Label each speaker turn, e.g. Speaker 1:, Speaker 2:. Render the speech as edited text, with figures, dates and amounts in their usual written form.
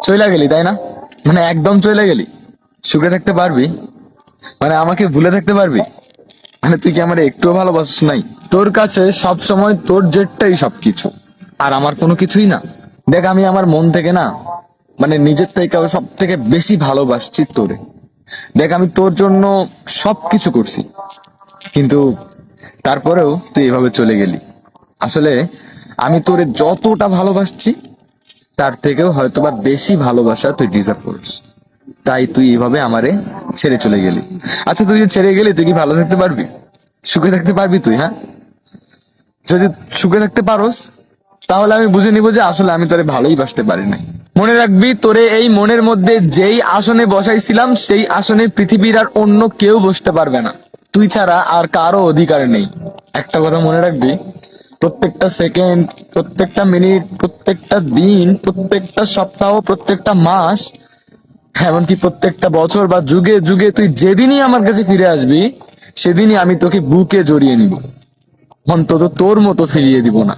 Speaker 1: চইলা গেলি তাই না? মানে একদম চইলা গেলি? সুখে থাকতে পারবি? মানে আমাকে ভুলে থাকতে পারবি? মানে তুই কি আমার একটুও ভালোবাসিস নাই? তোর কাছে সব সময় তোর জেদটাই সবকিছু, আর আমার কোনো কিছুই না। দেখ, আমি আমার মন থেকে না, মানে নিজের থেকে সব থেকে বেশি ভালোবাসছি তোরে। দেখ, আমি তোর জন্য সবকিছু করছি, কিন্তু তারপরেও তুই এভাবে চলে গেলি। আসলে আমি তোরে যতটা ভালোবাসছি তার থেকেও হয়তোবা বেশি ভালোবাসা তুই ডিজার্ভ করিস, তাই তুই এভাবে আমারে ছেড়ে চলে গেলি। আচ্ছা, তুই যে ছেড়ে গেলি, তুই কি ভালো থাকতে পারবি? সুখে থাকতে পারবি তুই? হ্যাঁ, যদি সুখে থাকতে পারোস তাহলে আমি বুঝে নিব যে আসলে আমি তোরে ভালোই বাসতে পারি নাই। মনে রাখবি, তোরে এই মনের মধ্যে যেই আসনে বসাইছিলাম সেই আসনে পৃথিবীর আর অন্য কেউ বসতে পারবে না, তুই ছাড়া আর কারো অধিকার নেই। একটা কথা মনে রাখবি, প্রত্যেকটা সেকেন্ড, প্রত্যেকটা মিনিট, প্রত্যেকটা দিন, প্রত্যেকটা সপ্তাহ, প্রত্যেকটা মাস, এমনকি প্রত্যেকটা বছর বা যুগে যুগে তুই যেদিনই আমার কাছে ফিরে আসবি, সেদিনই আমি তোকে বুকে জড়িয়ে নিব, অন্তত তোর মতো ফিরিয়ে দিব না।